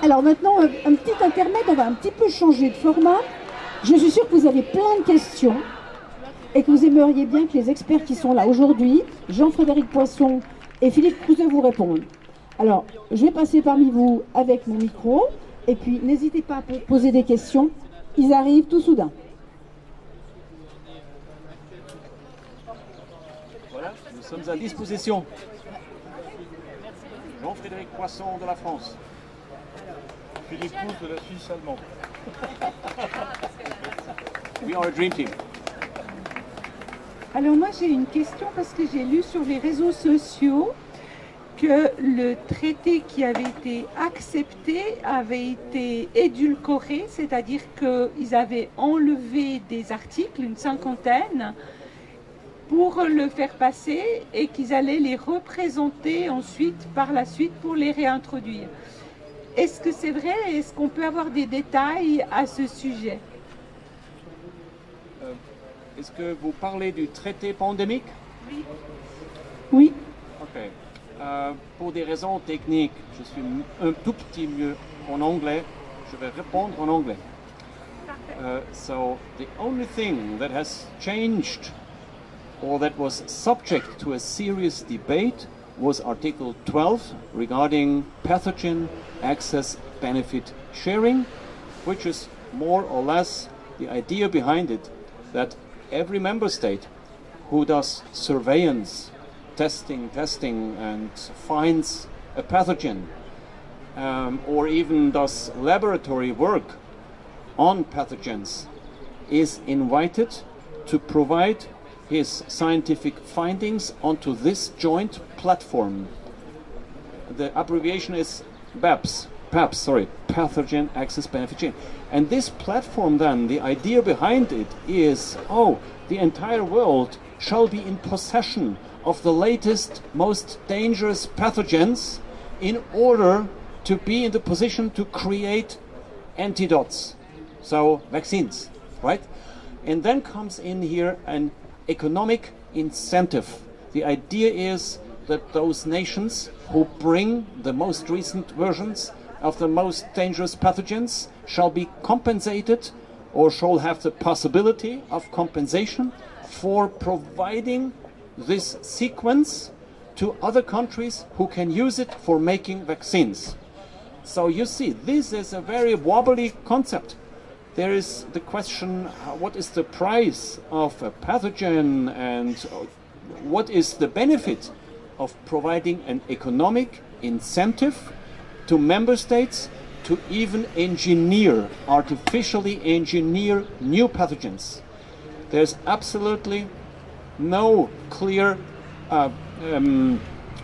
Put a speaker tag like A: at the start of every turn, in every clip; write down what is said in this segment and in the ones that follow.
A: Alors maintenant, un petit intermède, on va un petit peu changer de format. Je suis sûre que vous avez plein de questions et que vous aimeriez bien que les experts qui sont là aujourd'hui, Jean-Frédéric Poisson et Philippe Crouzet, vous répondent. Alors, je vais passer parmi vous avec mon micro et puis n'hésitez pas à poser des questions. Ils arrivent tout soudain.
B: Voilà, nous sommes à disposition. Jean-Frédéric Poisson de la France.
C: Philippe Couze de la Suisse allemande.
B: We are a dream team.
D: Alors moi j'ai une question parce que j'ai lu sur les réseaux sociaux que le traité qui avait été accepté avait été édulcoré, c'est-à-dire qu'ils avaient enlevé des articles, une cinquantaine, pour le faire passer et qu'ils allaient les représenter ensuite, par la suite, pour les réintroduire. Est-ce que c'est vrai? Est-ce qu'on peut avoir des détails à ce sujet?
B: Est-ce que vous parlez du traité pandémique?
D: Oui.
A: Oui.
B: Ok. Pour des raisons techniques, je suis un tout petit mieux en anglais. Je vais répondre en anglais. So the only thing that has changed or that was subject to a serious debate was Article 12 regarding pathogen access benefit sharing, which is more or less the idea behind it that every member state who does surveillance, testing, and finds a pathogen, or even does laboratory work on pathogens, is invited to provide his scientific findings onto this joint platform. The abbreviation is PABS, Pathogen Access Benefit Chain. And this platform then, the idea behind it is, the entire world shall be in possession of the latest, most dangerous pathogens in order to be in the position to create antidotes, so vaccines, right? And then comes in here an economic incentive. The idea is that those nations who bring the most recent versions of the most dangerous pathogens shall be compensated or shall have the possibility of compensation for providing this sequence to other countries who can use it for making vaccines. So you see, this is a very wobbly concept. There is the question, what is the price of a pathogen and what is the benefit of providing an economic incentive to member states to even artificially engineer new pathogens. There's no clear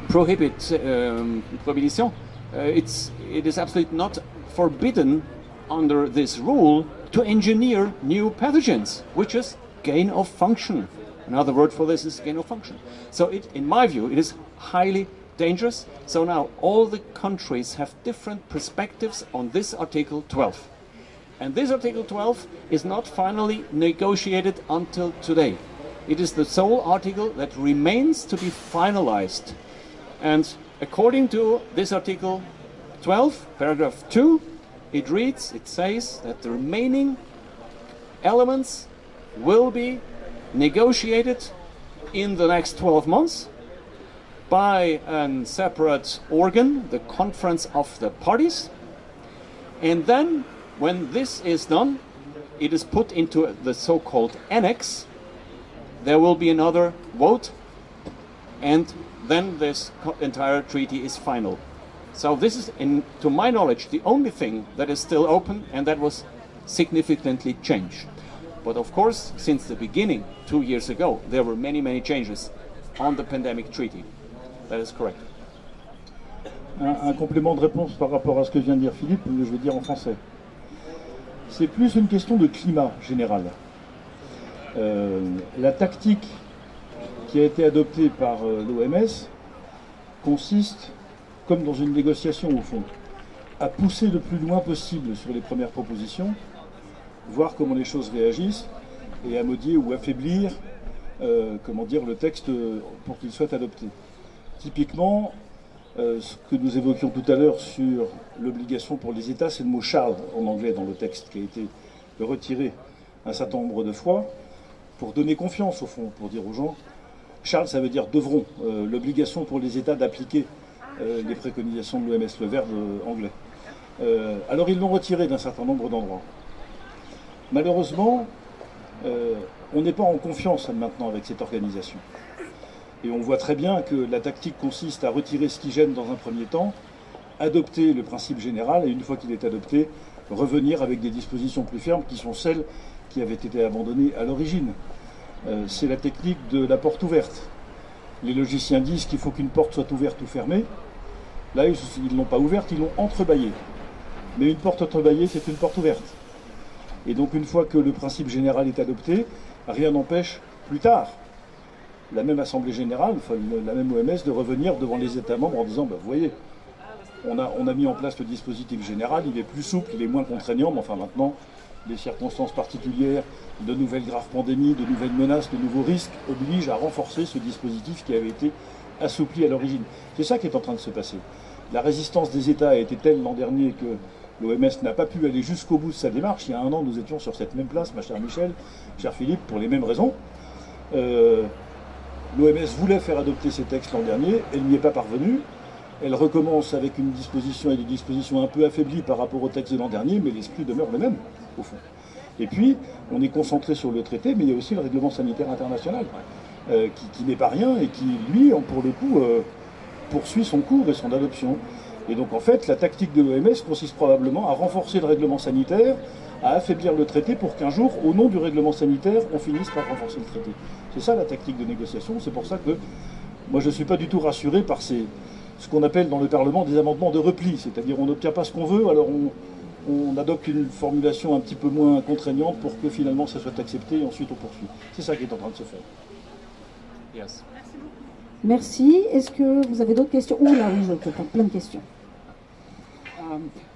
B: prohibition. It is absolutely not forbidden under this rule to engineer new pathogens, which is gain of function. Another word for this is gain of function. So in my view, it is highly dangerous. So now all the countries have different perspectives on this Article 12. And this Article 12 is not finally negotiated until today. It is the sole article that remains to be finalized. And according to this Article 12, paragraph 2, it says that the remaining elements will be negotiated in the next 12 months by a separate organ, the Conference of the Parties. And then, when this is done, it is put into the so-called annex. There will be another vote, and then this entire treaty is final. So this is, to my knowledge, the only thing that is still open and that was significantly changed. But of course, since the beginning, 2 years ago, there were many, many changes on the pandemic treaty. That is correct.
C: Un complément de réponse par rapport à ce que vient de dire Philippe, je vais dire en français. C'est plus une question de climat général. La tactique qui a été adoptée par l'OMS consiste, comme dans une négociation au fond, à pousser le plus loin possible sur les premières propositions, voir comment les choses réagissent, et à modifier ou affaiblir le texte pour qu'il soit adopté. Typiquement, Ce que nous évoquions tout à l'heure sur l'obligation pour les États, c'est le mot « shall » en anglais dans le texte qui a été retiré un certain nombre de fois pour donner confiance au fond, pour dire aux gens « shall » ça veut dire « devront », l'obligation pour les États d'appliquer les préconisations de l'OMS, le verbe anglais. Alors ils l'ont retiré d'un certain nombre d'endroits. Malheureusement, on n'est pas en confiance maintenant avec cette organisation. Et on voit très bien que la tactique consiste à retirer ce qui gêne dans un premier temps, adopter le principe général, et une fois qu'il est adopté, revenir avec des dispositions plus fermes qui sont celles qui avaient été abandonnées à l'origine. C'est la technique de la porte ouverte. Les logiciens disent qu'il faut qu'une porte soit ouverte ou fermée. Là, ils ne l'ont pas ouverte, ils l'ont entrebâillée. Mais une porte entrebâillée, c'est une porte ouverte. Et donc une fois que le principe général est adopté, rien n'empêche plus tard la même Assemblée Générale, enfin, la même OMS, de revenir devant les États membres en disant vous voyez, on a mis en place le dispositif général, il est plus souple, il est moins contraignant, mais enfin maintenant, les circonstances particulières, de nouvelles graves pandémies, de nouvelles menaces, de nouveaux risques, obligent à renforcer ce dispositif qui avait été assoupli à l'origine. C'est ça qui est en train de se passer. La résistance des États a été telle l'an dernier que l'OMS n'a pas pu aller jusqu'au bout de sa démarche. Il y a un an, nous étions sur cette même place, ma chère Michel, cher Philippe, pour les mêmes raisons. L'OMS voulait faire adopter ces textes l'an dernier, elle n'y est pas parvenue. Elle recommence avec une disposition et des dispositions un peu affaiblies par rapport au texte de l'an dernier, mais l'esprit demeure le même, au fond. Et puis, on est concentré sur le traité, mais il y a aussi le règlement sanitaire international, qui n'est pas rien et qui, lui, pour le coup, poursuit son cours et son adoption. Et donc, en fait, la tactique de l'OMS consiste probablement à renforcer le règlement sanitaire, à affaiblir le traité pour qu'un jour, au nom du règlement sanitaire, on finisse par renforcer le traité. C'est ça la tactique de négociation. C'est pour ça que moi, je ne suis pas du tout rassuré par ce qu'on appelle dans le Parlement des amendements de repli. C'est-à-dire on n'obtient pas ce qu'on veut, alors on adopte une formulation un petit peu moins contraignante pour que finalement ça soit accepté et ensuite on poursuit. C'est ça qui est en train de se faire.
B: Yes.
A: Merci. Est-ce que vous avez d'autres questions? Ouh là, oui, je peux plein de questions.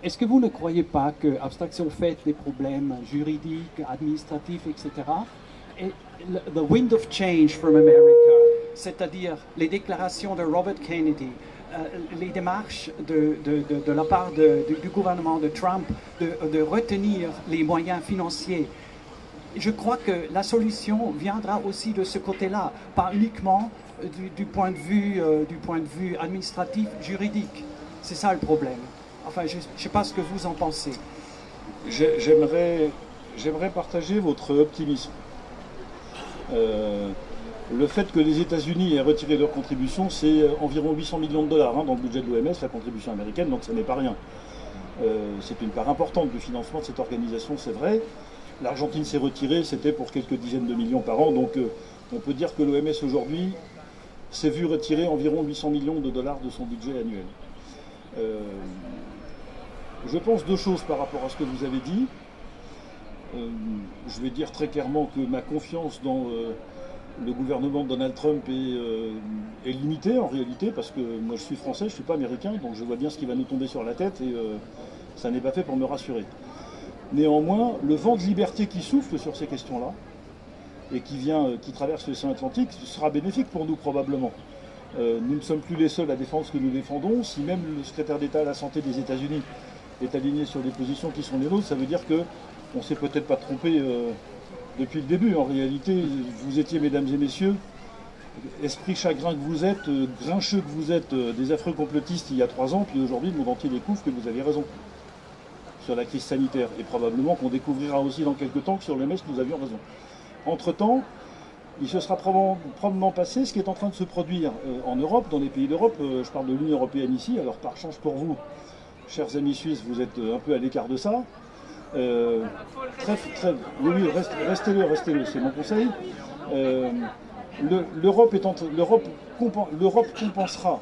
E: Est-ce que vous ne croyez pas que, abstraction faite des problèmes juridiques, administratifs, etc., et the wind of change from America, c'est-à-dire les déclarations de Robert Kennedy, les démarches de la part du gouvernement de Trump de retenir les moyens financiers, je crois que la solution viendra aussi de ce côté-là, pas uniquement du point de vue administratif, juridique. C'est ça le problème. Enfin, je ne sais pas ce que vous en pensez.
C: J'aimerais partager votre optimisme. Le fait que les États-Unis aient retiré leur contribution, c'est environ 800 millions de dollars dans le budget de l'OMS, la contribution américaine, donc ça n'est pas rien. C'est une part importante du financement de cette organisation, c'est vrai. L'Argentine s'est retirée, c'était pour quelques dizaines de millions par an, donc on peut dire que l'OMS aujourd'hui s'est vu retirer environ 800 millions de dollars de son budget annuel. Je pense deux choses par rapport à ce que vous avez dit. Je vais dire très clairement que ma confiance dans le gouvernement de Donald Trump est limitée en réalité, parce que moi je suis français, je ne suis pas américain, donc je vois bien ce qui va nous tomber sur la tête et ça n'est pas fait pour me rassurer. Néanmoins, le vent de liberté qui souffle sur ces questions-là et qui traverse l'océan Atlantique sera bénéfique pour nous probablement. Nous ne sommes plus les seuls à défendre ce que nous défendons. Si même le secrétaire d'État à la santé des États-Unis est aligné sur des positions qui sont les nôtres, ça veut dire qu'on ne s'est peut-être pas trompé depuis le début. En réalité, vous étiez, mesdames et messieurs, esprit chagrin que vous êtes, grincheux que vous êtes, des affreux complotistes il y a 3 ans, puis aujourd'hui le monde entier découvre que vous avez raison sur la crise sanitaire. Et probablement qu'on découvrira aussi dans quelques temps que sur l'OMS nous avions raison. Entre-temps, il se sera probablement passé ce qui est en train de se produire en Europe, dans les pays d'Europe. Je parle de l'Union européenne ici, alors par chance pour vous, chers amis suisses, vous êtes un peu à l'écart de ça. Oui, restez-le, c'est mon conseil. L'Europe compensera.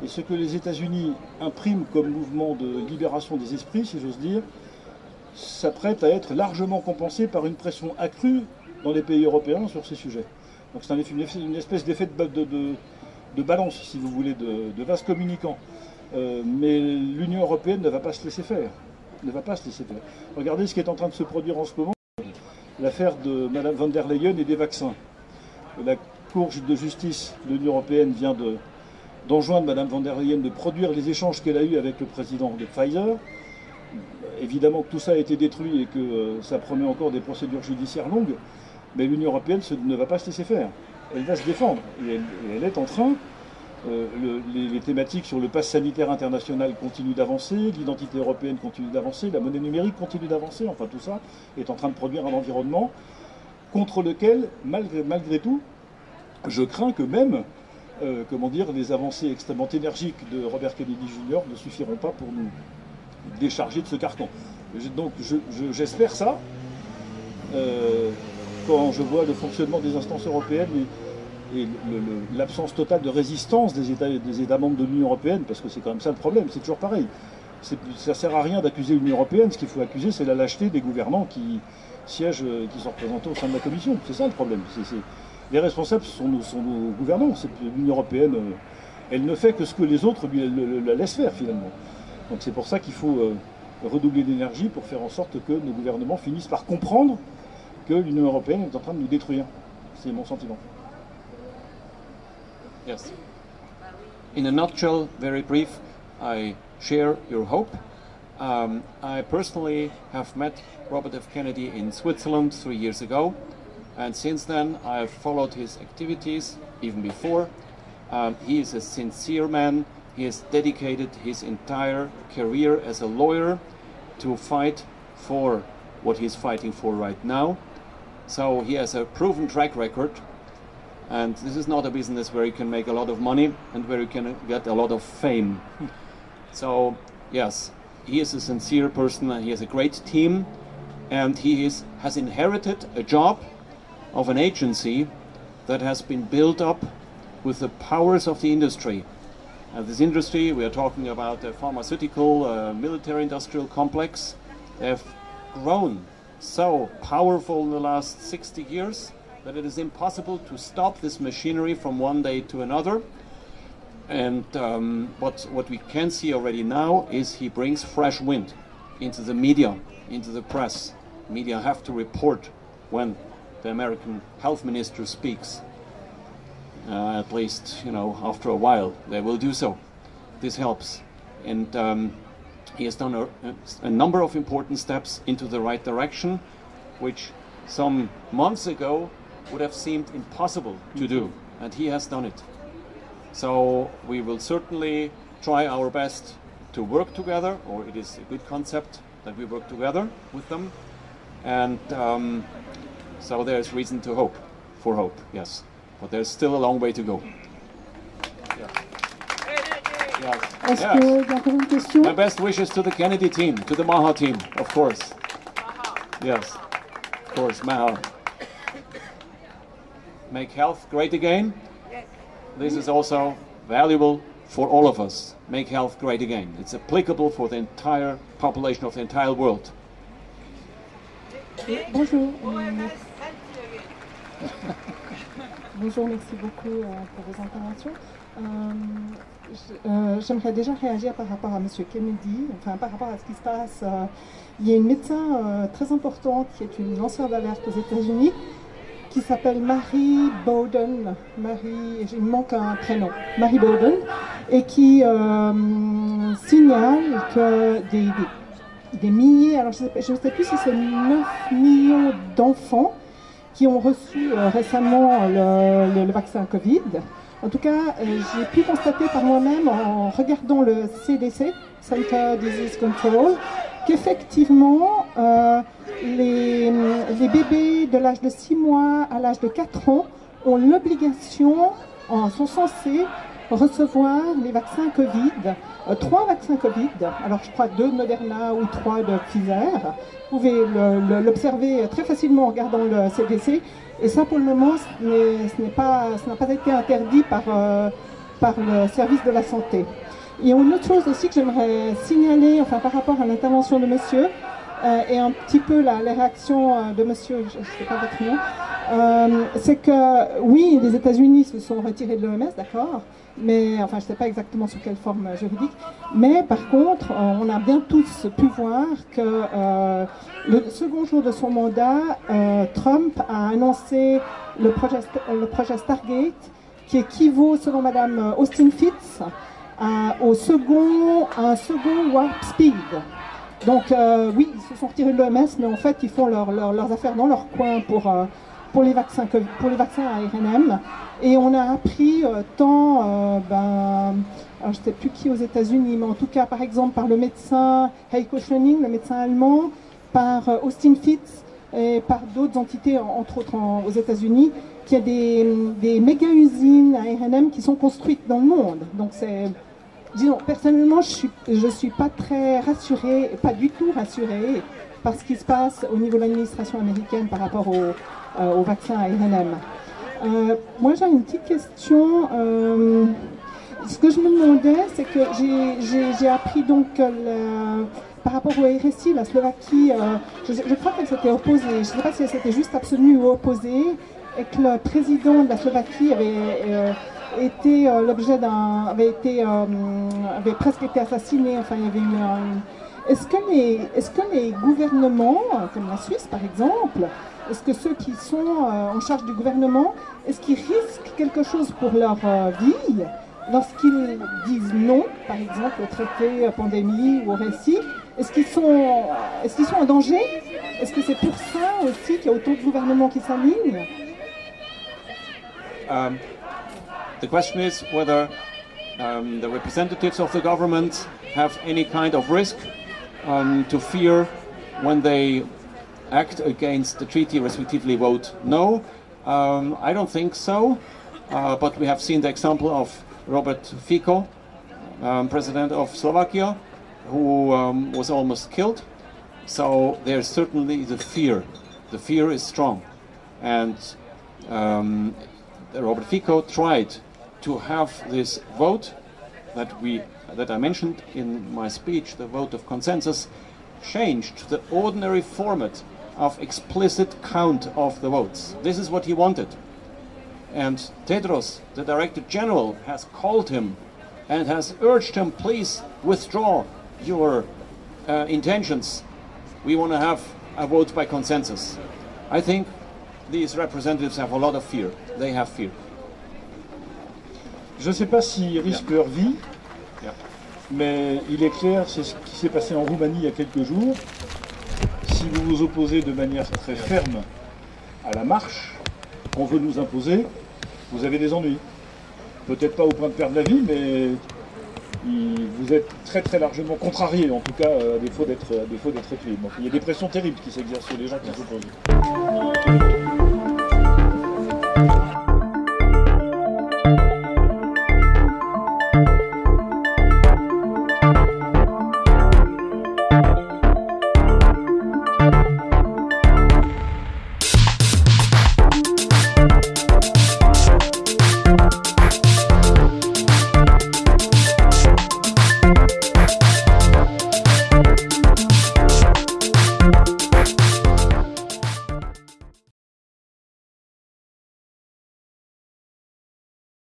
C: Et ce que les États-Unis impriment comme mouvement de libération des esprits, si j'ose dire, s'apprête à être largement compensé par une pression accrue dans les pays européens sur ces sujets. Donc c'est une espèce d'effet de balance, si vous voulez, de vase communicant. Mais l'Union européenne ne va pas se laisser faire. Regardez ce qui est en train de se produire en ce moment, l'affaire de Mme von der Leyen et des vaccins. La Cour de justice de l'Union européenne vient d'enjoindre Mme von der Leyen de produire les échanges qu'elle a eus avec le président de Pfizer. Évidemment que tout ça a été détruit et que ça promet encore des procédures judiciaires longues, mais l'Union européenne ne va pas se laisser faire. Elle va se défendre et elle est en train. Les thématiques sur le pass sanitaire international continuent d'avancer, l'identité européenne continue d'avancer, la monnaie numérique continue d'avancer, enfin tout ça est en train de produire un environnement contre lequel, malgré tout, je crains que même les avancées extrêmement énergiques de Robert Kennedy Jr. ne suffiront pas pour nous décharger de ce carcan. Donc j'espère ça quand je vois le fonctionnement des instances européennes et l'absence totale de résistance des États membres de l'Union européenne, parce que c'est quand même ça le problème, c'est toujours pareil. Ça ne sert à rien d'accuser l'Union européenne, ce qu'il faut accuser c'est la lâcheté des gouvernants qui siègent, qui sont représentés au sein de la Commission. C'est ça le problème. Les responsables sont nos gouvernants. L'Union européenne, elle ne fait que ce que les autres la laissent faire finalement. Donc c'est pour ça qu'il faut redoubler d'énergie pour faire en sorte que nos gouvernements finissent par comprendre que l'Union européenne est en train de nous détruire. C'est mon sentiment.
B: Yes. In a nutshell, very brief, I share your hope. I personally have met Robert F. Kennedy in Switzerland 3 years ago, and since then I've followed his activities, even before. He is a sincere man. He has dedicated his entire career as a lawyer to fight for what he's fighting for right now. So he has a proven track record. And this is not a business where you can make a lot of money and where you can get a lot of fame. So, yes, he is a sincere person, he has a great team, and he has inherited a job of an agency that has been built up with the powers of the industry. And this industry, we are talking about a pharmaceutical, military-industrial complex. They have grown so powerful in the last 60 years that it is impossible to stop this machinery from one day to another. And what we can see already now is he brings fresh wind into the media, into the press. Media have to report when the American health minister speaks. At least, after a while, they will do so. This helps. And he has done a number of important steps into the right direction, which some months ago would have seemed impossible to do, and he has done it. So we will certainly try our best to work together, or it is a good concept that we work together with them, and so there's reason to hope, yes, but there's still a long way to go.
A: Est-ce qu'il y a encore une question?
B: My best wishes to the Kennedy team, to the Maha team, of course. Yes, of course, Maha. Make health great again. Yes. This is also valuable for all of us. Make health great again. It's applicable for the entire population of the entire world.
A: Bonjour. Bonjour, merci beaucoup pour vos interventions. J'aimerais déjà réagir par rapport à M. Kennedy, enfin par rapport à ce qui se passe. Il y a une médecin très importante qui est une lanceur d'alerte aux États-Unis, qui s'appelle Mary Bowden, il me manque un prénom, Mary Bowden, et qui signale que des milliers, alors je ne sais plus si c'est 9 millions d'enfants qui ont reçu récemment le vaccin Covid. En tout cas, j'ai pu constater par moi-même en regardant le CDC, Center Disease Control, qu'effectivement, les bébés de l'âge de 6 mois à l'âge de 4 ans ont l'obligation, sont censés recevoir les vaccins Covid, 3 vaccins Covid, alors je crois 2 de Moderna ou 3 de Pfizer. Vous pouvez l'observer très facilement en regardant le CDC, et ça pour le moment, ça n'a pas été interdit par le service de la santé. Et une autre chose aussi que j'aimerais signaler, enfin par rapport à l'intervention de monsieur, et un petit peu la réaction de monsieur, je ne sais pas votre nom, c'est que oui, les États-Unis se sont retirés de l'OMS, d'accord, mais enfin je ne sais pas exactement sous quelle forme juridique, mais par contre, on a bien tous pu voir que le second jour de son mandat, Trump a annoncé le projet Stargate,
F: qui équivaut, selon Madame Austin Fitts, à un second warp speed. Donc oui, ils se sont retirés de l'OMS, mais en fait, ils font leurs affaires dans leur coin pour les vaccins ARNM. Et on a appris alors je ne sais plus qui aux États-Unis, mais en tout cas, par exemple, par le médecin Heiko Schöning, le médecin allemand, par Austin Fitts et par d'autres entités, entre autres aux États-Unis, qu'il y a des méga-usines à ARNM qui sont construites dans le monde. Donc c'est... Disons, personnellement, je suis pas très rassurée, pas du tout rassurée par ce qui se passe au niveau de l'administration américaine par rapport au vaccin ARNM. Moi, j'ai une petite question. Ce que je me demandais, c'est que j'ai appris donc par rapport au RSI, la Slovaquie, je crois qu'elle s'était opposée. Je ne sais pas si elle s'était juste abstenue ou opposée, et que le président de la Slovaquie avait avait presque été assassiné. Enfin, il y avait eu Est-ce que les gouvernements, comme la Suisse par exemple, est-ce que ceux qui sont en charge du gouvernement, est-ce qu'ils risquent quelque chose pour leur vie lorsqu'ils disent non, par exemple, au traité pandémie ou au RSI? Est-ce qu'ils sont en danger? Est-ce que c'est pour ça aussi qu'il y a autant de gouvernements qui s'alignent?
B: The question is whether the representatives of the government have any kind of risk to fear when they act against the treaty, respectively vote no. I don't think so, but we have seen the example of Robert Fico, president of Slovakia, who was almost killed. So there's certainly the fear. The fear is strong. And Robert Fico tried to have this vote that I mentioned in my speech, the vote of consensus, changed to the ordinary format of explicit count of the votes. This is what he wanted. And Tedros, the Director General, has called him and has urged him, please withdraw your intentions. We want to have a vote by consensus. I think these representatives have a lot of fear. They have fear.
C: Je ne sais pas s'ils risquent leur vie, mais il est clair, c'est ce qui s'est passé en Roumanie il y a quelques jours. Si vous vous opposez de manière très ferme à la marche qu'on veut nous imposer, vous avez des ennuis. Peut-être pas au point de perdre la vie, mais vous êtes très très largement contrarié, en tout cas, à défaut d'être tué. Donc il y a des pressions terribles qui s'exercent sur les gens qui s'opposent.